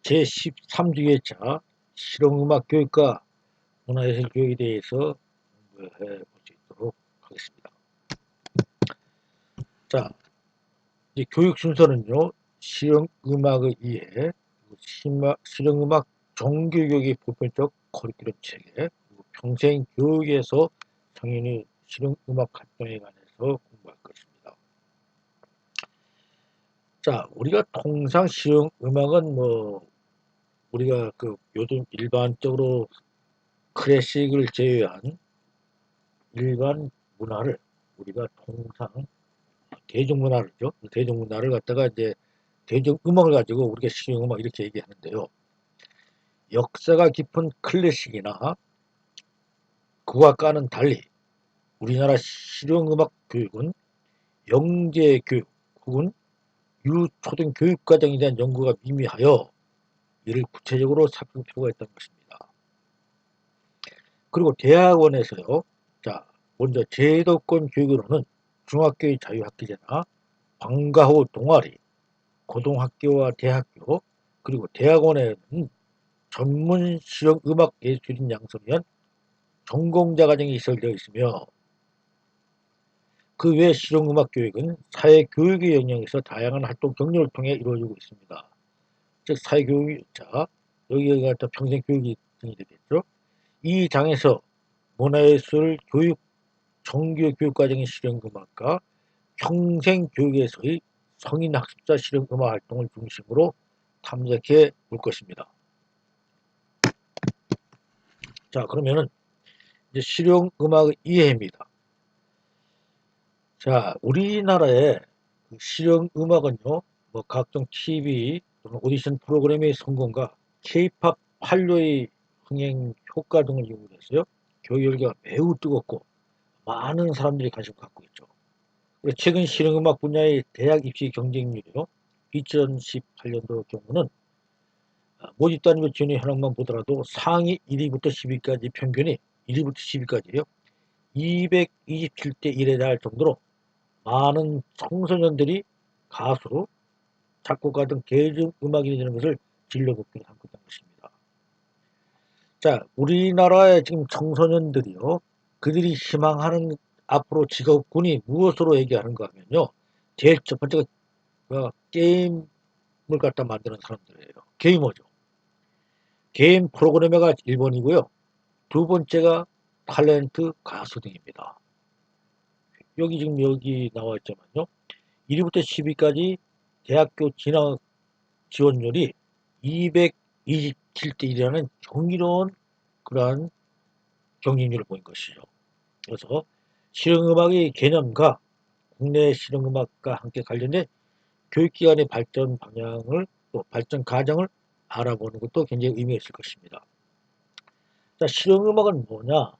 제13주기차 실용음악 교육과 문화예술 교육에 대해서 공부해 볼 수 있도록 하겠습니다. 자, 이제 교육 순서는요, 실용음악의 이해, 실용음악 정규교육의 보편적 커리큘럼 체계, 그리고 평생 교육에서 성인의 실용음악 활동에 관해서 공부할 것입니다. 자, 우리가 통상 실용음악은 우리가 요즘 일반적으로 클래식을 제외한 일반 문화를 우리가 통상 대중문화를죠. 대중문화를 갖다가 이제 대중음악을 가지고 우리가 실용음악 이렇게 얘기하는데요. 역사가 깊은 클래식이나 국악과는 달리 우리나라 실용음악 교육은 영재교육 혹은 유초등교육과정에 대한 연구가 미미하여 이를 구체적으로 살필 필요가 있다는 것입니다. 그리고 대학원에서요. 자, 먼저 제도권 교육으로는 중학교의 자유학기제나 방과 후 동아리, 고등학교와 대학교, 그리고 대학원에는 전문 실용음악 예술인 양성을 위한 전공자 과정이 시설되어 있으며 그 외 실용음악 교육은 사회교육의 영역에서 다양한 활동 경로를 통해 이루어지고 있습니다. 즉 사회교육, 자 여기가 또 평생교육이 등이 되겠죠. 이 장에서 문화예술 교육 정규 교육과정의 실용음악과 평생교육에서의 성인학습자 실용음악 활동을 중심으로 탐색해 볼 것입니다. 자, 그러면은 이제 실용음악의 이해입니다. 자, 우리나라의 실용음악은요, 각종 TV 또는 오디션 프로그램의 성공과 K-팝 한류의 흥행 효과 등을 이유로 해서요, 교육 열기가 매우 뜨겁고 많은 사람들이 관심을 갖고 있죠. 그리고 최근 실용음악 분야의 대학 입시 경쟁률이요, 2018년도 경우는 모집 단위별 지원의 현황만 보더라도 상위 1위부터 10위까지 평균이 1위부터 10위까지요, 227대 1에 달할 정도로 많은 청소년들이 가수, 작곡가 등 대중음악인이 되는 것을 진로 목표로 삼고 있다는 것입니다. 자, 우리나라의 지금 청소년들이요, 그들이 희망하는 앞으로 직업군이 무엇으로 얘기하는가 하면요, 제일 첫 번째가 게임을 갖다 만드는 사람들이에요. 게이머죠. 게임 프로그래머가 1번이고요. 두 번째가 탤런트 가수 등입니다. 여기 나와 있지만요. 1위부터 10위까지 대학교 진학 지원율이 227대 1이라는 경이로운 그러한 경쟁률을 보인 것이죠. 그래서 실용음악의 개념과 국내 실용음악과 함께 관련된 교육기관의 발전 방향을 또 발전 과정을 알아보는 것도 굉장히 의미가 있을 것입니다. 자, 실용음악은 뭐냐?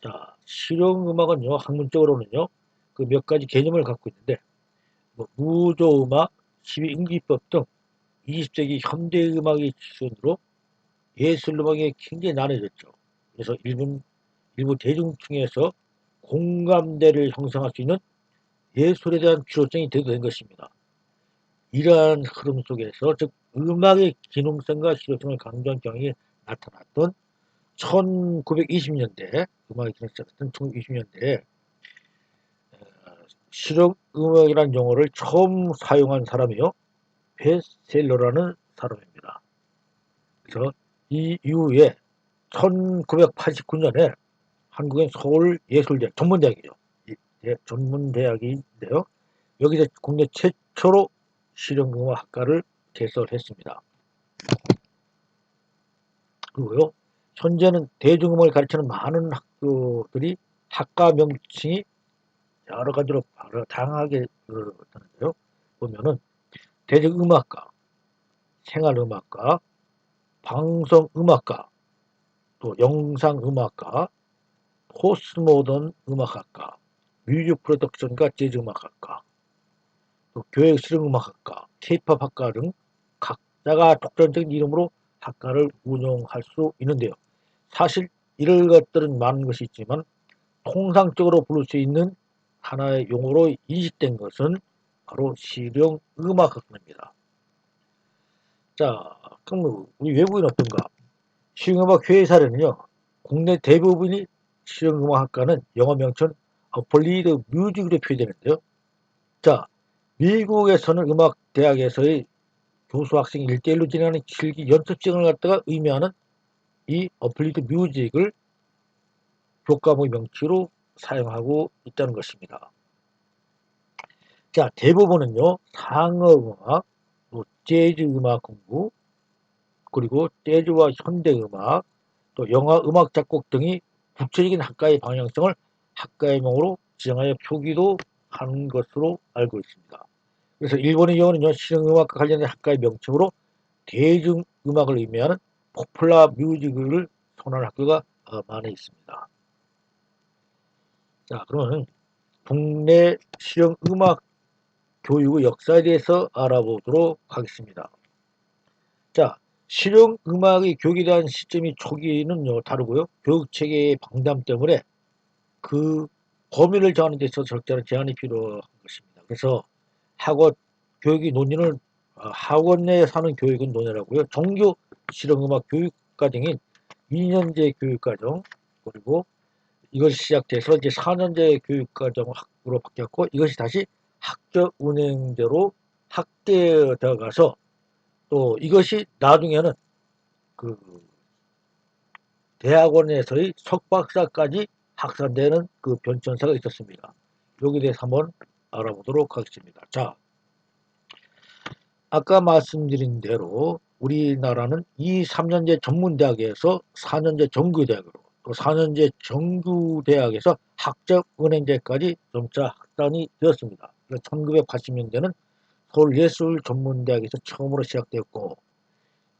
자, 실용음악은요, 학문적으로는요, 그 몇 가지 개념을 갖고 있는데, 무조음악, 12인기법 등 20세기 현대음악의 기준으로 예술음악이 굉장히 나눠졌죠. 그래서 일부 대중층에서 공감대를 형성할 수 있는 예술에 대한 필요성이 대두된 것입니다. 이러한 흐름 속에서 즉 음악의 기능성과 실효성을 강조한 경향이 나타났던 1920년대 음악의 기능성 시작했던 1920년대에 실용음악이라는 용어를 처음 사용한 사람이요, 베셀러라는 사람입니다. 그래서 이 이후에 1989년에 한국의 서울예술대학 전문대학이죠. 전문대학인데요. 여기서 국내 최초로 실용음악학과를 개설했습니다. 그리고요, 현재는 대중음악을 가르치는 많은 학교들이 학과 명칭이 여러 가지로 다양하게 그러는데요. 보면은 대중음악과, 생활음악과, 방송음악과, 또 영상음악과, 포스트모던 음악학과, 뮤직 프로덕션과 재즈음악학과, 또 교육 실용음악학과, 케이팝 학과 등 각자가 독자적인 이름으로 학과를 운영할 수 있는데요. 사실 이런 것들은 많은 것이 있지만 통상적으로 부를 수 있는 하나의 용어로 인식된 것은 바로 실용음악학과입니다. 자, 그럼 우리 외국인 어떤가? 실용음악 회사는요, 국내 대부분이 실용음악학과는 영어 명칭 어플리드 뮤직으로 표기되는데요. 자, 미국에서는 음악 대학에서의 교수 학생 1대1로 진행하는 실기 연습생을 갖다가 의미하는 이 어플리드 뮤직을 교과목의 명칭으로 사용하고 있다는 것입니다. 자, 대부분은요, 상어음악, 또 재즈 음악 공부, 그리고 재즈와 현대음악, 또 영화 음악 작곡 등이 구체적인 학과의 방향성을 학과의명으로 지정하여 표기도 하는 것으로 알고 있습니다. 그래서 일본의 경우는요, 실용음악과 관련된 학과의 명칭으로 대중음악을 의미하는 포플라 뮤직을 선호하는 학교가 많이 있습니다. 자, 그러면 국내 실용음악 교육의 역사에 대해서 알아보도록 하겠습니다. 자, 실용음악의 교육에 대한 시점이 초기는요, 다르고요. 교육체계의 방담 때문에 그 범위를 정하는 데 있어서 적절한 제한이 필요한 것입니다. 그래서 학원 교육의 논의는 학원 내에 사는 교육은 논의라고요. 정규 실용음악 교육과정인 2년제 교육과정 그리고 이것이 시작돼서 이제 4년제 교육과정으로 바뀌었고 이것이 다시 학교 운행제로 확대되어 가서 또 이것이 나중에는 그 대학원에서의 석박사까지 확산되는 그 변천사가 있었습니다. 여기에 대해서 한번 알아보도록 하겠습니다. 자, 아까 말씀드린 대로 우리나라는 이 3년제 전문대학에서 4년제 정규대학으로 또 4년제 정규대학에서 학적은행제까지 점차 확산이 되었습니다. 1980년대는 서울예술전문대학에서 처음으로 시작되었고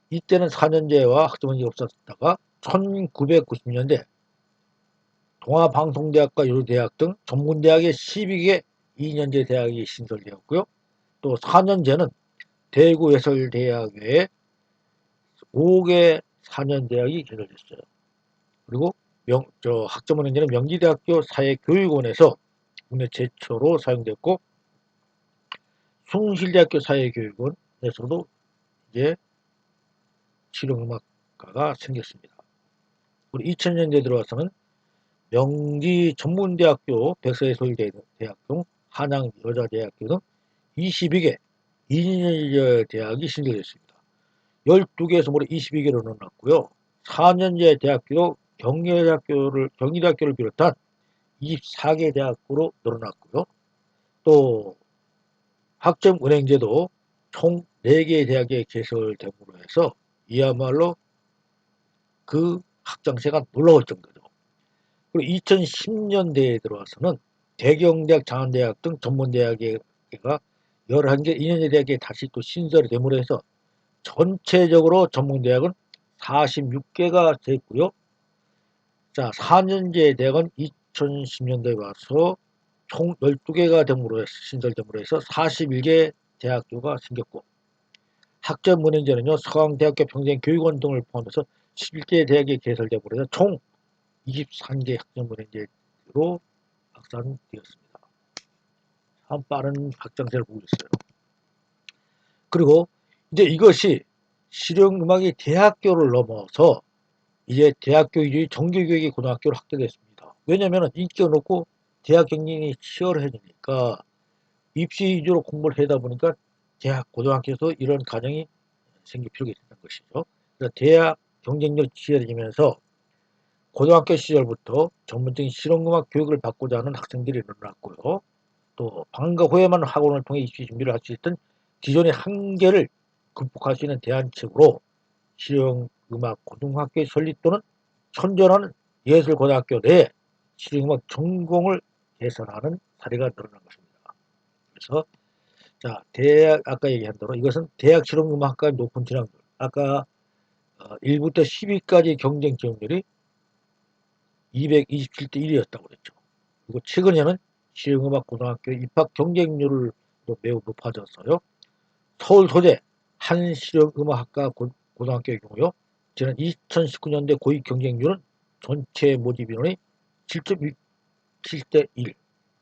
이때는 4년제와 학점은행제가 없었다가 1990년대 동아방송대학과 요대학 등 전문대학의 12개 2년제 대학이 신설되었고요. 또 4년제는 대구예술대학 외에 5개 4년대학이 개설됐어요. 그리고 학점은행제는 명지대학교 사회교육원에서 국내 최초로 사용됐고 숭실대학교 사회교육원에서도 이제 실용음악과가 생겼습니다. 그리고 2000년대 들어와서는 명지 전문대학교 백서예술대학 등 한양여자대학교 등 22개 2년제 대학이 신설됐습니다. 12개에서 무려 22개로 늘어났고요. 4년제 대학교도 경희대학교를 비롯한 24개 대학교로 늘어났고요. 또 학점은행제도 총 4개 대학에 개설됨으로 해서 이야말로 그 확장세가 놀라울 정도죠. 그리고 2010년대에 들어와서는 대경대학, 장안대학 등 전문대학가 11개 2년제 대학에 다시 또 신설이 됨으로 해서 전체적으로 전문대학은 46개가 됐고요. 자, 4년제 대학은 2010년대에 와서 총 12개가 신설됨으로 해서 41개 대학교가 생겼고 학점은행제는요 서강대학교 평생교육원 등을 포함해서 11개 대학이 개설됨으로 해서 총 23개 학점은행제로 확산되었습니다. 참 빠른 확장세를 보이고 있어요. 그리고 이제 이것이 실용음악이 대학교를 넘어서 이제 대학교 위주의 정규교육이 고등학교로 확대됐습니다. 왜냐하면 인기가 높고 대학 경쟁이 치열해지니까 입시 위주로 공부를 하다 보니까 대학, 고등학교에서 이런 과정이 생길 필요가 있다는 것이죠. 그래서 대학 경쟁력이 치열해지면서 고등학교 시절부터 전문적인 실용음악 교육을 받고자 하는 학생들이 늘어났고요. 또 방과 후에만 학원을 통해 입시 준비를 할 수 있던 기존의 한계를 극복할 수 있는 대안책으로 실용음악 고등학교의 설립 또는 선전하는 예술고등학교 내에 실용음악 전공을 개설하는 사례가 늘어난 것입니다. 그래서 자 대학 아까 얘기한 대로 이것은 대학 실용음악과의 높은 진학률 아까 1부터 10위까지 경쟁 지원율이 227대 1이었다고 그랬죠. 그리고 최근에는 실용음악 고등학교 입학 경쟁률도 매우 높아졌어요. 서울 소재 한실용음악학과 고등학교의 경우요. 지난 2019년대 고입 경쟁률은 전체 모집 인원의 7.7대 1,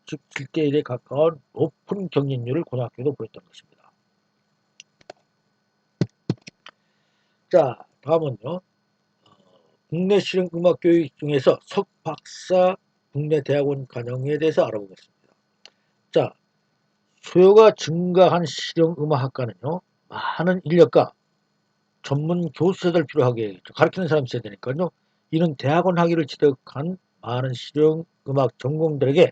즉 7대 1에 가까운 높은 경쟁률을 고등학교도 보였던 것입니다. 자, 다음은요. 국내 실용음악 교육 중에서 석박사 국내 대학원 과정에 대해서 알아보겠습니다. 자, 수요가 증가한 실용음악학과는요. 많은 인력과 전문 교수들 필요하게 가르치는 사람이 있어야 되니까요. 이는 대학원 학위를 취득한 많은 실용음악 전공들에게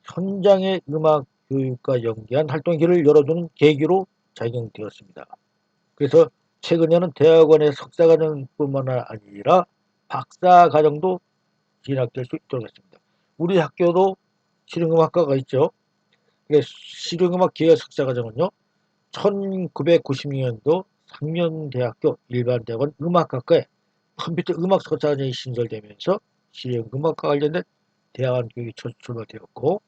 현장의 음악 교육과 연계한 활동의 길을 열어주는 계기로 작용되었습니다. 그래서 최근에는 대학원의 석사과정뿐만 아니라 박사과정도 진학될 수 있도록 했습니다. 우리 학교도 실용음악과가 있죠. 실용음악 기획 석사과정은요. 1996년도 상명대학교 일반대학원 음악학과에 컴퓨터 음악 석사과정이 신설되면서 실용음악과 관련된 대학원 교육이 출발되었고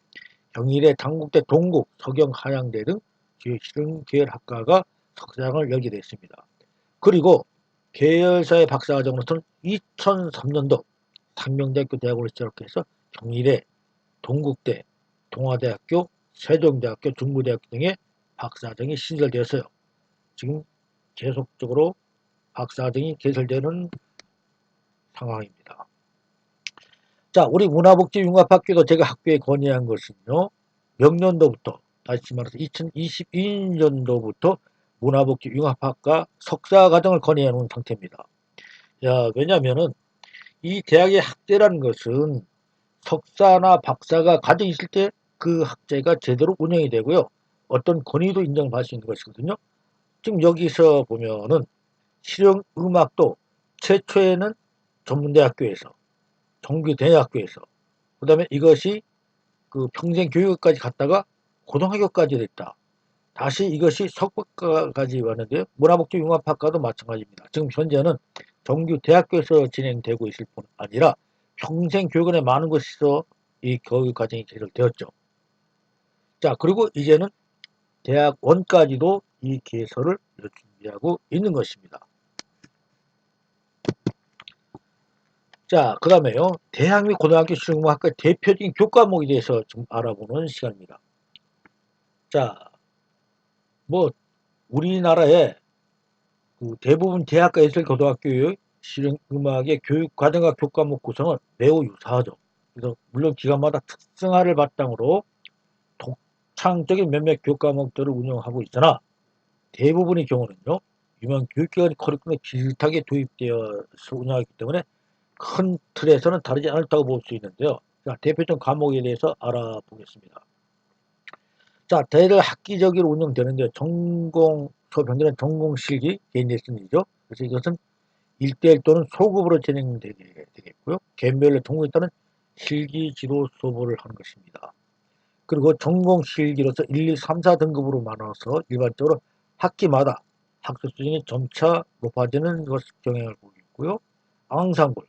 경일의 당국대 동국, 서경, 한양대 등 주요 실용계열학과가 석사장을 열게 됐습니다. 그리고 계열사의 박사과정으로서는 2003년도 상명대학교 대학원을 시작해서 경일의 동국대, 동아대학교, 세종대학교, 중부대학교 등의 박사과정이 신설되었어요. 지금 계속적으로 박사과정이 개설되는 상황입니다. 자, 우리 문화복지융합학교도 제가 학교에 건의한 것은요. 명년도부터 다시 말해서 2022년도부터 문화복지융합학과 석사과정을 건의해 놓은 상태입니다. 야, 왜냐면은 이 대학의 학제라는 것은 석사나 박사가 과정이 있을 때 그 학제가 제대로 운영이 되고요. 어떤 권위도 인정받을 수 있는 것이거든요. 지금 여기서 보면은 실용음악도 최초에는 전문대학교에서 정규대학교에서 그 다음에 이것이 그 평생 교육까지 갔다가 고등학교까지 됐다. 다시 이것이 석박까지 왔는데요. 문화복지융합학과도 마찬가지입니다. 지금 현재는 정규 대학교에서 진행되고 있을 뿐 아니라 평생 교육원에 많은 곳에서 이 교육 과정이 개설되었죠. 자, 그리고 이제는 대학원까지도 이 개설을 준비하고 있는 것입니다. 자, 그 다음에요. 대학 및 고등학교 실용음악학과 대표적인 교과목에 대해서 좀 알아보는 시간입니다. 자, 뭐 우리나라의 그 대부분 대학과 예술고등학교의 실용음악의 교육과정과 교과목 구성은 매우 유사하죠. 그래서 물론 기관마다 특성화를 바탕으로 독창적인 몇몇 교과목들을 운영하고 있으나 대부분의 경우는요. 유명 교육기관 커리큘럼에 비슷하게 도입되어서 운영하기 때문에 큰 틀에서는 다르지 않다고 볼 수 있는데요. 자, 대표적 과목에 대해서 알아보겠습니다. 자, 대를 학기적으로 운영되는데 전공 수업 형태는 전공 실기 개인 레슨이죠. 그래서 이것은 1대1 또는 소급으로 진행되겠고요. 개별로 전공에 따른 실기 지도 수업을 하는 것입니다. 그리고 전공 실기로서 1, 2, 3, 4등급으로 나눠서 일반적으로 학기마다 학습 수준이 점차 높아지는 것을 경향을 보이고 있고요. 앙상블,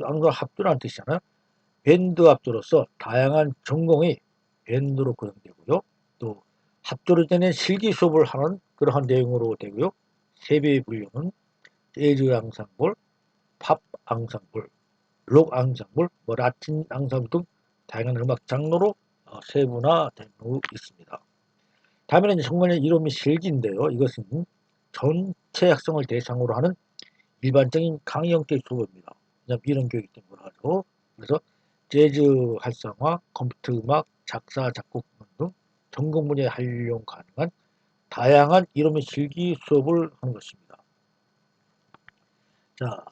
앙상블 합주라는 뜻이잖아요. 밴드 합주로서 다양한 전공이 밴드로 구성되고요. 또 합주로 되는 실기 수업을 하는 그러한 내용으로 되고요. 세배 분류는 재즈 앙상블, 팝 앙상블, 록 앙상블, 라틴 앙상블 등 다양한 음악 장르로 세분화되고 있습니다. 다음에는 정관의 이름이 실기인데요. 이것은 전체 학생을 대상으로 하는 일반적인 강의 형태의 수업입니다. 이런 교육이 때문에 하죠. 그래서 재즈 활성화, 컴퓨터 음악, 작사, 작곡 등 전공 분야에 활용 가능한 다양한 이름의 실기 수업을 하는 것입니다. 자,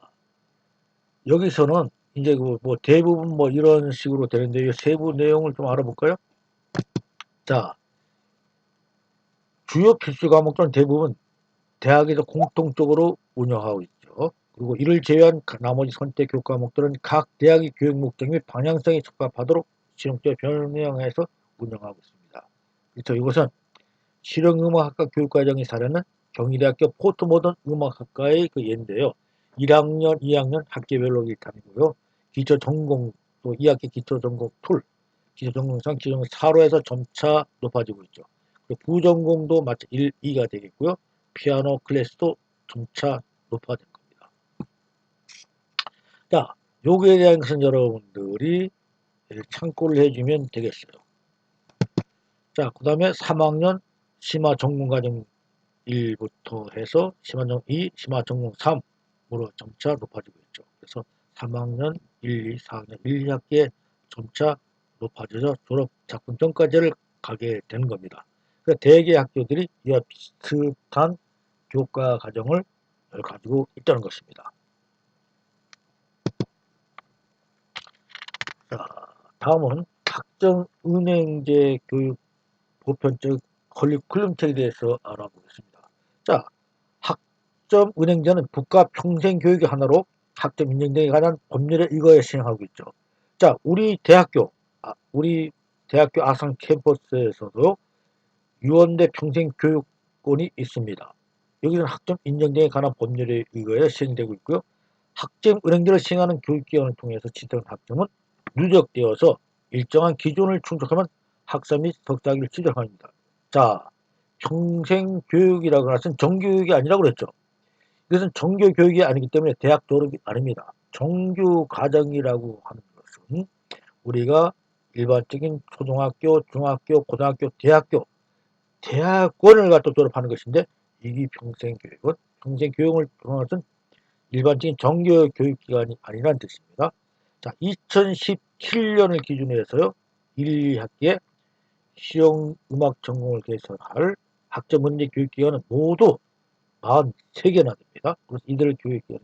여기서는 이제 뭐 대부분 뭐 이런 식으로 되는데 세부 내용을 좀 알아볼까요? 자, 주요 필수 과목들은 대부분 대학에서 공통적으로 운영하고 있죠. 그리고 이를 제외한 나머지 선택 교과목들은 각 대학의 교육 목적 및 방향성에 적합하도록 실용적으로 변형해서 운영하고 있습니다. 그래서 이것은 실용음악학과 교육과정이 사례는 경희대학교 포트모던 음악학과의 그 예인데요. 1학년, 2학년 학기별로 일탄이고요. 기초전공, 또 2학기 기초전공 툴, 기초전공상 기존 4로 해서 점차 높아지고 있죠. 부전공도 마치 1, 2가 되겠고요. 피아노 클래스도 점차 높아질 겁니다. 자, 요거에 대한 것은 여러분들이 참고를 해주면 되겠어요. 자, 그 다음에 3학년 심화 전공과정 1부터 해서 심화전공 2, 심화전공 3으로 점차 높아지고 있죠. 그래서 3학년 1, 2, 4학년 1, 2학기에 점차 높아져서 졸업 작품평가제를 가게 되는 겁니다. 그래서 대개 학교들이 이와 비슷한 교과 과정을 가지고 있다는 것입니다. 자, 다음은 학점은행제 교육 보편적 커리큘럼책에 대해서 알아보겠습니다. 자, 학점은행제는 국가평생교육의 하나로 학점 인정 등에 관한 법률에 의거해 시행하고 있죠. 자, 우리 대학교 아산 캠퍼스에서도 유언대 평생교육권이 있습니다. 여기는 학점 인정 등에 관한 법률에 의거해 시행되고 있고요. 학점은행제를 시행하는 교육기관을 통해서 취득한 학점은 누적되어서 일정한 기준을 충족하면 학사 및 석사학위를 취득합니다. 자, 평생교육이라고 하는 정교육이 아니라고 그랬죠. 이것은 정교교육이 아니기 때문에 대학 졸업이 아닙니다. 정규과정이라고 하는 것은 우리가 일반적인 초등학교, 중학교, 고등학교, 대학원을 갖다 졸업하는 것인데, 이게 평생교육은 평생교육을 통한 것은 일반적인 정규 교육기관이 아니라는 뜻입니다. 자, 2017년을 기준으로 해서요, 1, 2학기에 실용음악 전공을 개설할 학점문제 교육기관은 모두 43개나 됩니다. 그래서 이들 교육기관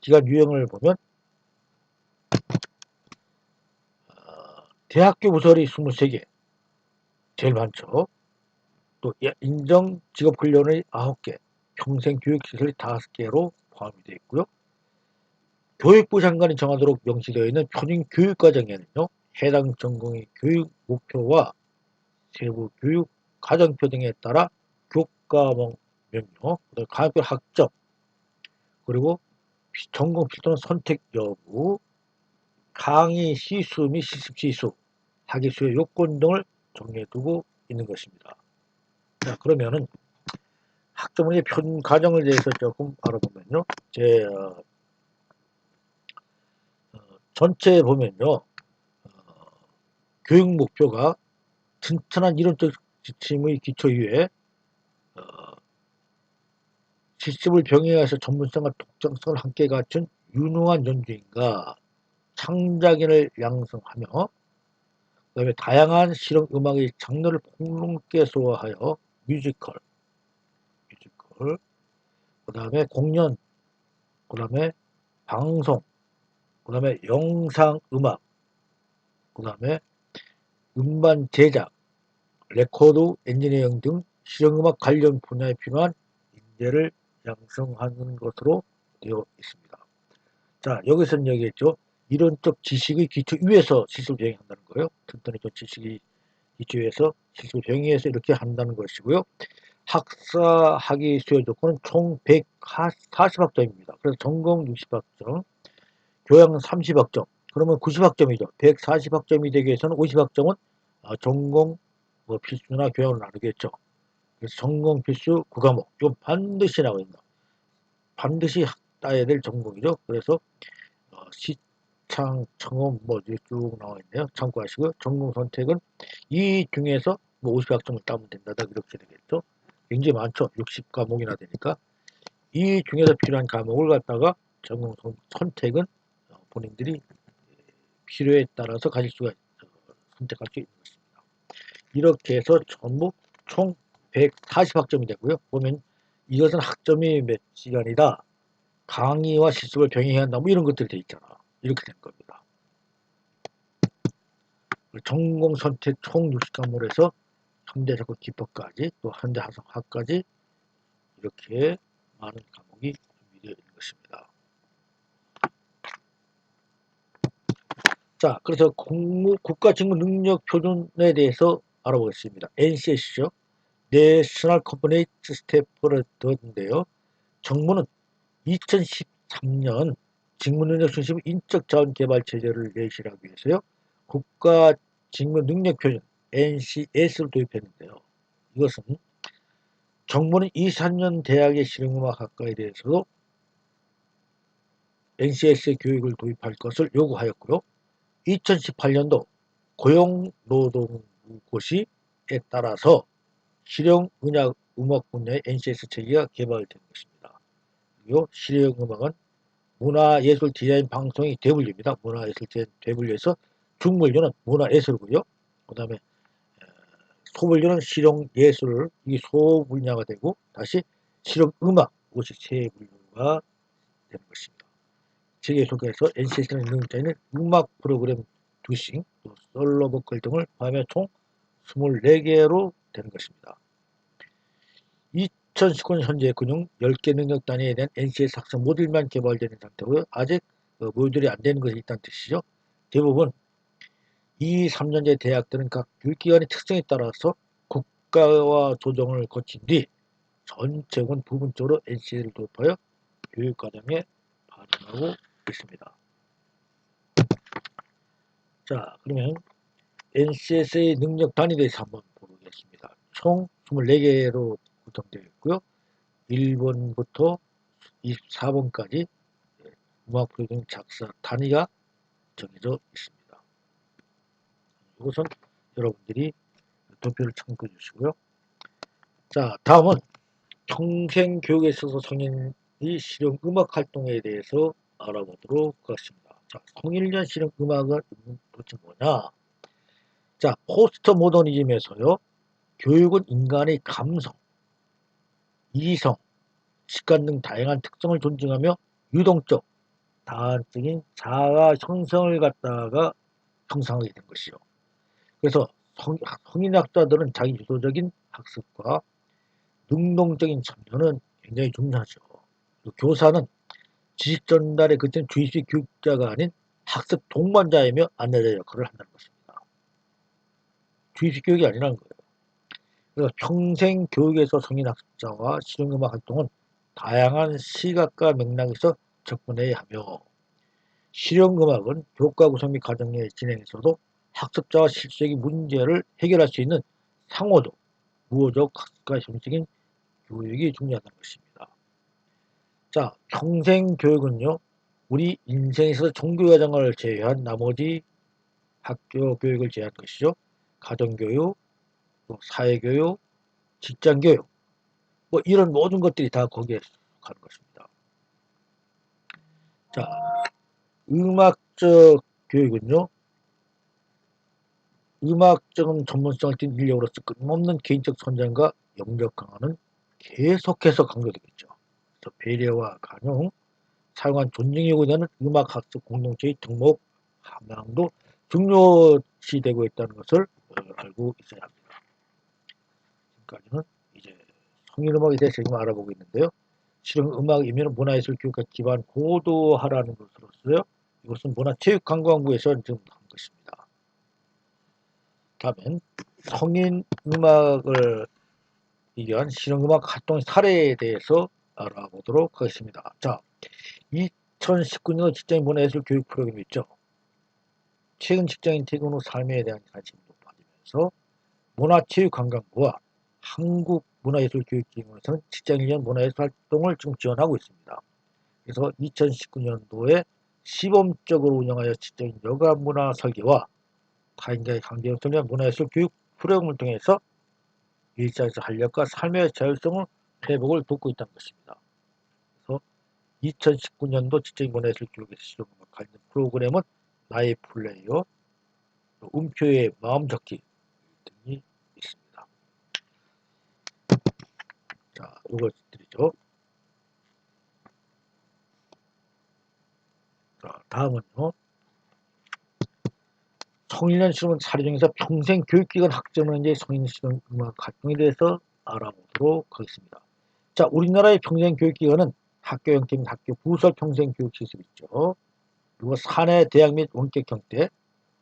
기간 유형을 보면 대학교 부설이 23개, 제일 많죠. 또 인정 직업훈련의 9개, 평생교육시설이 5개로 포함이 되어 있고요. 교육부 장관이 정하도록 명시되어 있는 표준교육과정에는요, 해당 전공의 교육 목표와 세부 교육 과정표 등에 따라 교과목 명료, 과목별 학점, 그리고 전공 필터는 선택 여부, 강의 시수 및 실습 시수, 학위 수요 요건 등을 정리해두고 있는 것입니다. 자, 그러면은 학점의 편 과정에 대해서 조금 알아보면요, 전체에 보면요, 교육 목표가 튼튼한 이론적 지침의 기초 위에 실습을 병행해서 전문성과 독창성을 함께 갖춘 유능한 연주인과 창작인을 양성하며, 그 다음에 다양한 실용 음악의 장르를 폭넓게 소화하여 뮤지컬, 그 다음에 공연, 그 다음에 방송, 그 다음에 영상 음악, 그 다음에 음반 제작, 레코드 엔지니어링 등 실용음악 관련 분야에 필요한 인재를 양성하는 것으로 되어 있습니다. 자, 여기서는 얘기했죠. 이론적 지식의 기초 위에서 실습을 병행한다는 거예요. 튼튼히 지식의 기초 위에서 실습을 병행해서 이렇게 한다는 것이고요. 학사 학위 수요 조건은 총 140학점입니다. 그래서 전공 60학점, 교양 30학점, 그러면 90학점이죠. 140학점이 되기 위해서는 50학점은 전공 필수나 교양을 나누겠죠. 그래서 전공 필수 9과목, 이건 반드시 나옵니다. 반드시 따야 될 전공이죠. 그래서 시창, 청업 쭉 나와 있네요. 참고하시고요. 전공 선택은 이 중에서 50학점을 따면 된다. 이렇게 되겠죠. 굉장히 많죠. 60과목이나 되니까. 이 중에서 필요한 과목을 갖다가 전공 선택은 본인들이 필요에 따라서 가질 수가 선택할 수 있는 것입니다. 이렇게 해서 전부 총 140학점이 되고요. 보면 이것은 학점이 몇 시간이다. 강의와 실습을 병행해야 한다. 이런 것들이 돼 있잖아. 이렇게 된 겁니다. 전공 선택 총 60과목을 해서 현대사고 기법까지 또 현대하성학까지 이렇게 많은 과목이 준비되어 있는 것입니다. 자, 그래서 국가직무능력표준에 대해서 알아보겠습니다. NCS죠. National Competency Standard인데요. 정부는 2013년 직무능력 중심 인적자원개발체제를 내실하기 위해서요, 국가직무능력표준 NCS를 도입했는데요. 이것은 정부는 23년 대학의 실용음악학과에 대해서도 NCS 교육을 도입할 것을 요구하였고요. 2018년도 고용노동부고시에 따라서 실용음악 분야의 NCS 체계가 개발된 것입니다. 그리고 실용음악은 문화예술 디자인 방송이 대분류입니다. 문화예술 디자인 대분류에서 중분류는 문화예술이고요. 그 다음에 소분류는 실용예술, 이 소분야가 되고 다시 실용음악, 이것이 세 분류가 되는 것입니다. 체계 속에서 NCS는 능력자에는 음악 프로그램 2씩, 또 솔로 보컬 등을 포함해 총 24개로 되는 것입니다. 2019년 현재 근용 10개 능력 단위에 대한 NCS 학습 모듈만 개발되는 상태고요. 아직 모듈이 안 되는 것이 있다는 뜻이죠. 대부분 2, 3년제 대학들은 각 교육기관의 특성에 따라서 국가와 조정을 거친 뒤 전체군 부분적으로 NCS를 도입하여 교육과정에 반영하고 있습니다. 자, 그러면 NCS의 능력 단위에 대해서 한번 보겠습니다. 총 24개로 구성되어 있고요. 1번부터 24번까지 음악 프로그램 작사 단위가 정해져 있습니다. 이것은 여러분들이 도표를 참고해 주시고요. 자, 다음은 평생 교육에 있어서 성인이 실용 음악 활동에 대해서 알아보도록 하겠습니다. 자, 성인년 실용 음악은 도대체 뭐냐? 자, 포스트 모더니즘에서요, 교육은 인간의 감성, 이성, 직관 등 다양한 특성을 존중하며 유동적, 다한적인 자아 형성을 갖다가 형성하게 된 것이요. 그래서 성인학자들은 자기 주도적인 학습과 능동적인 참여는 굉장히 중요하죠. 교사는 지식 전달에 그친 주입식 교육자가 아닌 학습 동반자이며 안내자 역할을 한다는 것입니다. 주입식 교육이 아니라는 거예요. 그래서 평생 교육에서 성인학습자와 실용음악 활동은 다양한 시각과 맥락에서 접근해야 하며 실용음악은 교과 구성 및 과정의 진행에서도 학습자와 실질적인 문제를 해결할 수 있는 상호적, 무호적 학습과 형식인 교육이 중요하다는 것입니다. 자, 평생 교육은요, 우리 인생에서 종교과정을 제외한 나머지 학교 교육을 제외한 것이죠. 가정교육, 사회교육, 직장교육, 뭐 이런 모든 것들이 다 거기에 속하는 것입니다. 자, 음악적 교육은요, 음악적인 전문성을 띈 인력으로서 끊임없는 개인적 성장과 영역 강화는 계속해서 강조되겠죠. 그래서 배려와 간용, 사용한 존중이 요구되는 음악학습 공동체의 등록 함양도 중요시되고 있다는 것을 알고 있어야 합니다. 지금까지는 이제 성인음악에 대해서 지금 알아보고 있는데요. 실용음악이면 문화예술 교육과 기반 고도화라는 것으로서요. 이것은 문화체육관광부에서 지금 한 것입니다. 다음엔 성인음악을 위한 실용음악 활동 사례에 대해서 알아보도록 하겠습니다. 자, 2019년 직장인 문화예술 교육 프로그램이 있죠. 최근 직장인 퇴근 후 삶에 대한 관심이 높아지면서 문화체육관광부와 한국문화예술교육기금에서는 직장인 년 문화예술 활동을 지금 지원하고 있습니다. 그래서 2019년도에 시범적으로 운영하여 직장인 여가 문화 설계와 타인과의 관계를 통한 문화예술 교육 프로그램을 통해서 일상에서 활력과 삶의 자율성을 회복을 돕고 있다는 것입니다. 그래서 2019년도 직장인 문화예술 교육에서 시도하는 관련 프로그램은 나의 플레이어, 음표의 마음 적기 등이 있습니다. 자, 이걸 드리죠. 자, 다음은요. 성인년 실험 사례 중에서 평생 교육기관 학점은이제 성인 실험 음악 활동에 대해서 알아보도록 하겠습니다. 자, 우리나라의 평생 교육기관은 학교 형태 및 학교 부설 평생 교육 시설이 있죠. 그리고 사내 대학 및 원격 형태,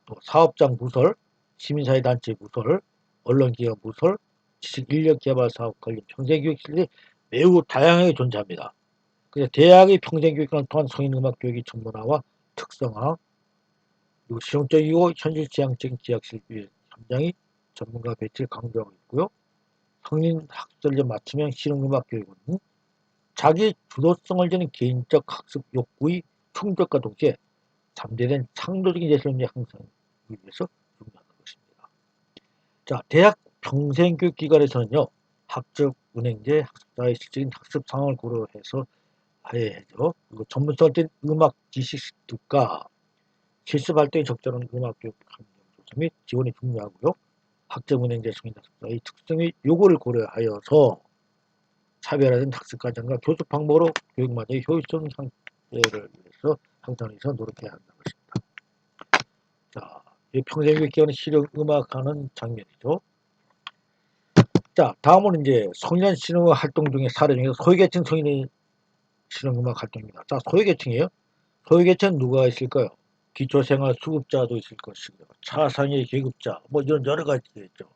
또 사업장 부설, 시민사회 단체 부설, 언론기관 부설, 지식인력개발사업 관련 평생교육 시설이 매우 다양하게 존재합니다. 그래서 대학의 평생교육을 통한 성인음악 교육의 전문화와 특성화, 그리고 실용적이고 현실지향적인 기획실비 현장의 전문가 배치를 강조하고 있고요. 성인 학습을 맞추면 실용음악 교육은 자기 주도성을 지닌 개인적 학습 욕구의 충족과 동시에 잠재된 창조적인 예술의 향상을 위해서 중요한 것입니다. 자, 대학 평생교육기관에서는요, 학적 운행제, 학습자의 실질적인 학습 상황을 고려해서 해야죠. 그리고 전문성을 띈 음악 지식 습득과 실습 활동에 적절한 음악 교육 환경 조성 및 지원이 중요하고요. 학적 운행제 성인 학습자의 특성 및 요구를 고려하여서 차별화된 학습 과정과 교습 방법으로 교육마저의 효율성 상태를 위해서 향상하기 위해서 노력해야 한다는 것입니다. 자, 이 평생교육 기관의 실용 음악하는 장면이죠. 자, 다음은 이제 성년 실용 활동 중에 사례 중에 소외계층 성인의 실용 음악 활동입니다. 자, 소외계층이에요. 소외계층 누가 있을까요? 기초생활 수급자도 있을 것이고요. 차상위 계급자, 뭐 이런 여러 가지가 있죠.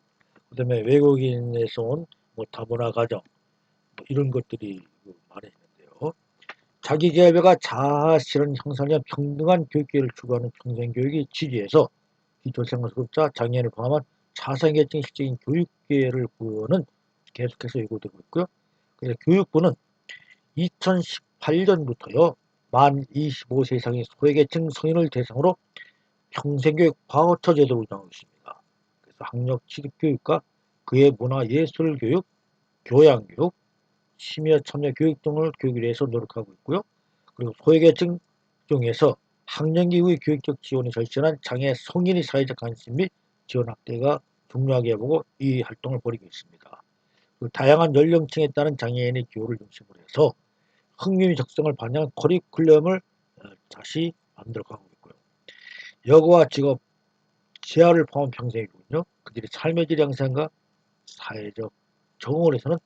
그 다음에 외국인에서 온 뭐 다문화 가정, 뭐 이런 것들이 많이 있는데요. 자기개발과 자아 실현 형성에 평등한 교육기회를 추구하는 평생교육이 취지에서 기초생활수급자, 장애인을 포함한 차상계층의 실질적인 교육기회를 구호는 계속해서 요구되고 있고요. 그래서 교육부는 2018년부터요. 만 25세 이상의 소외계층 성인을 대상으로 평생교육 바우처 제도를 운영하고 있습니다. 그래서 학력 취득교육과 그의 문화예술교육, 교양교육, 심야 참여 교육 등을 교육을 위해서 노력하고 있고요. 그리고 소외계층 중에서 학령기 이후의 교육적 지원이 절실한 장애 성인의 사회적 관심 및 지원 확대가 중요하게 보고 이 활동을 벌이고 있습니다. 다양한 연령층에 따른 장애인의 기호를 중심으로 해서 흥미의 적성을 반영한 커리큘럼을 다시 만들어가고 있고요. 여고와 직업, 재활을 포함한 평생이군요. 그들의 삶의 질 향상과 사회적 적응을 해서는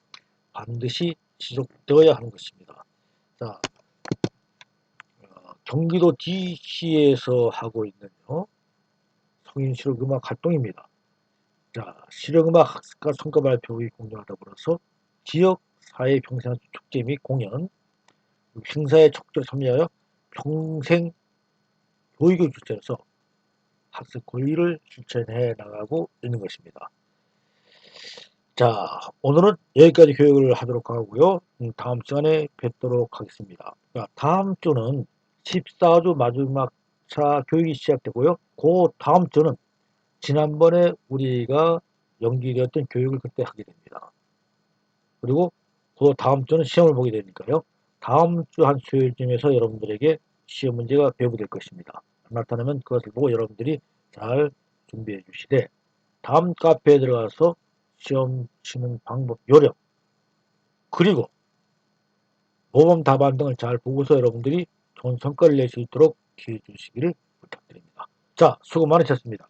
반드시 지속되어야 하는 것입니다. 자, 경기도 DC에서 하고 있는 성인 실용음악 활동입니다. 자, 실용음악 학습과 성과 발표의 공정하다 보라서 지역 사회 평생 축제 및 공연, 행사에 적극 참여하여 평생 교육을 주체해서 학습 권리를 실천해 나가고 있는 것입니다. 자, 오늘은 여기까지 교육을 하도록 하고요. 다음 시간에 뵙도록 하겠습니다. 자, 다음 주는 14주 마지막 차 교육이 시작되고요. 그 다음 주는 지난번에 우리가 연기되었던 교육을 그때 하게 됩니다. 그리고 그 다음 주는 시험을 보게 되니까요. 다음 주 한 수요일쯤에서 여러분들에게 시험 문제가 배부될 것입니다. 나타나면 그것을 보고 여러분들이 잘 준비해 주시되 다음 카페에 들어가서 시험 치는 방법, 요령, 그리고 모범 답안 등을 잘 보고서 여러분들이 좋은 성과를 낼 수 있도록 기회 주시기를 부탁드립니다. 자, 수고 많으셨습니다.